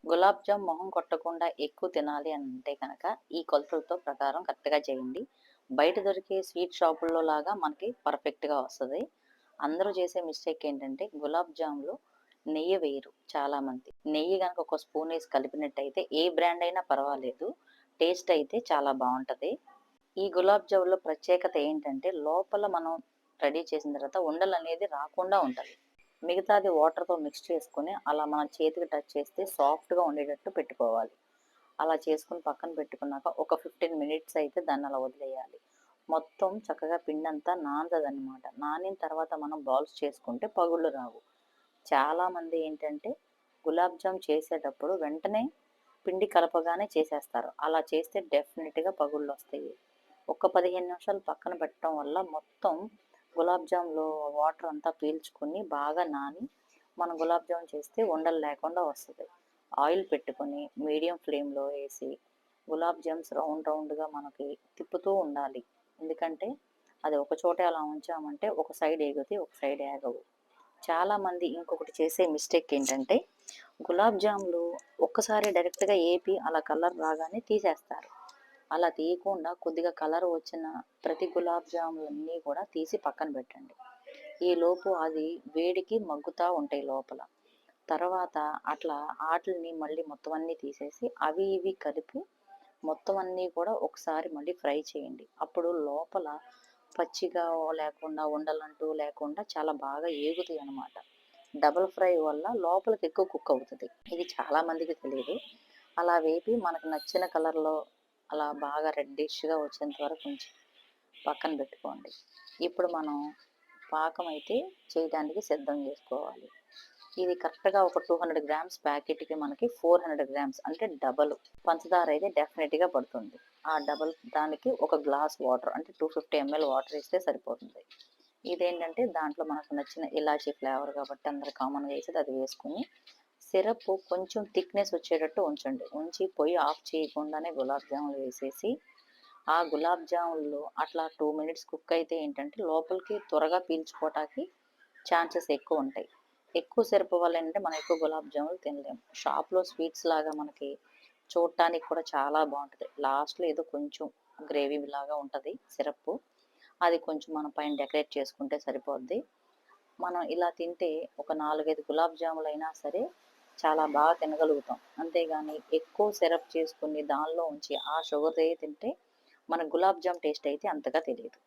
గులాబ్ జామ్ మొహం కొట్టకుండా ఎక్కువ తినాలి అని అంటే కనుక ఈ కొలతలతో ప్రకారం కరెక్ట్‌గా చేయండి. బయట దొరికే స్వీట్ షాపుల్లో లాగా మనకి పర్ఫెక్ట్‌గా వస్తది. అందరూ చేసే మిస్టేక్ ఏంటంటే గులాబ్ జామ్‌లో నెయ్యి వేయరు చాలామంది. నెయ్యి గనక ఒక స్పూన్ ఏసి కలిపినట్టయితే ఏ బ్రాండ్ అయినా పర్వాలేదు. టేస్ట్ అయితే చాలా బావుంటది. ఈ గులాబ్ జామ్‌లో ప్రత్యేకత ఏంటంటే లోపల మనం రెడీ చేసిన తర్వాత ఉండలనేది రాకుండా ఉంటది. మిగతాది వాటర్‌తో మిక్స్ చేసుకొని అలా మన చేతికి టచ్ చేస్తే సాఫ్ట్‌గా ఉండేటట్టు పెట్టుకోవాలి. అలా చేసుకొని పక్కన పెట్టుకున్నాక ఒక 15 మినిట్స్ అయితే దాన్నలా వదిలేయాలి. మొత్తం చక్కగా పిండంతా నానదనమాట. నానిన తర్వాత మనం బాల్స్ చేసుకుంటే పగుళ్ళు రావు. చాలామంది ఏంటంటే గులాబ్ జామ్ చేసేటప్పుడు వెంటనే పిండి కలపగానే చేసేస్తారు. అలా చేస్తే డెఫినిట్‌గా పగుళ్ళొస్తాయి. ఒక 15 నిమిషాలు పక్కన పెట్టడం వల్ల మొత్తం గులాబ్ జామ్‌లో వాటర్ అంతా పీల్చుకొని బాగా నాని, మనం గులాబ్ జామ్ చేస్తే ఉండలు లేకుండా వస్తది. ఆయిల్ పెట్టుకొని మీడియం ఫ్లేమ్‌లో ఏసి గులాబ్ జామ్స్ రౌండ్ రౌండ్‌గా మనకి తిప్పుతూ ఉండాలి. ఎందుకంటే అది ఒక చోటే అలా ఉంచామంటే ఒక సైడ్ ఎగుతాయి, ఒక సైడ్ ఏగవు. చాలామంది ఇంకొకటి చేసే మిస్టేక్ ఏంటంటే గులాబ్ జామ్‌లు ఒక్కసారి డైరెక్ట్‌గా ఏపి అలా కలర్ రాగానే తీసేస్తారు. అలా తీయకుండా కొద్దిగా కలర్ వచ్చిన ప్రతి గులాబ్ జాములన్నీ కూడా తీసి పక్కన పెట్టండి. ఈలోపు అది వేడికి మగ్గుతా ఉంటాయి లోపల. తర్వాత అట్లా ఆటిల్ని మళ్ళీ మొత్తం అన్నీ తీసేసి అవి ఇవి కలిపి మొత్తం అన్నీ కూడా ఒకసారి మళ్ళీ ఫ్రై చేయండి. అప్పుడు లోపల పచ్చిగా లేకుండా ఉండలంటూ లేకుండా చాలా బాగా ఏగుతాయి అన్నమాట. డబుల్ ఫ్రై వల్ల లోపలికి ఎక్కువ కుక్ అవుతది. ఇది చాలా మందికి తెలీదు. అలా వేపి మనకు నచ్చిన కలర్‌లో అలా బాగా రెడ్డిష్‌గా వచ్చేంత వరకు ఉంచి పక్కన పెట్టుకోండి. ఇప్పుడు మనం పాకం అయితే చేయడానికి సిద్ధం చేసుకోవాలి. ఇది కరెక్ట్‌గా ఒక 200 గ్రామ్స్ ప్యాకెట్‌కి మనకి 400 గ్రామ్స్ అంటే డబల్ పంచదార అయితే డెఫినిట్‌గా పడుతుంది. ఆ డబల్ దానికి ఒక గ్లాస్ వాటర్ అంటే 250 ఎంఎల్ వాటర్ ఇస్తే సరిపోతుంది. ఇదేంటంటే దాంట్లో మనకు నచ్చిన ఇలాచీ ఫ్లేవర్ కాబట్టి అందరూ కామన్‌గా ఏసేది అది వేసుకొని, సిరప్ కొంచెం థిక్‌నెస్ వచ్చేటట్టు ఉంచండి. ఉంచి పొయ్యి ఆఫ్ చేయకుండానే గులాబ్ జాములు వేసేసి, ఆ గులాబ్ జాములు అట్లా 2 మినిట్స్ కుక్ అయితే ఏంటంటే లోపలికి త్వరగా పీల్చుకోవటానికి ఛాన్సెస్ ఎక్కువుంటాయి. ఎక్కువ సిరప్ వల్ల ఏంటంటే మనం ఎక్కువ గులాబ్ జాములు తినలేము. షాప్‌లో స్వీట్స్ లాగా మనకి చూడటానికి కూడా చాలా బావుంటది. లాస్ట్‌లో ఏదో కొంచెం గ్రేవీ లాగా ఉంటది సిరప్పు. అది కొంచెం మనం పైన డెకరేట్ చేసుకుంటే సరిపోద్ది. మనం ఇలా తింటే ఒక 4, 5 గులాబ్ జాములైనా సరే చాలా బాగా తినగలుగుతాం. అంతేగాని ఎక్కువ సిరప్ చేసుకొని దానిలో ఉంచి ఆ షుగర్‌దే తింటే మన గులాబ్ జామ్ టేస్ట్ అయితే అంతగా తెలీదు.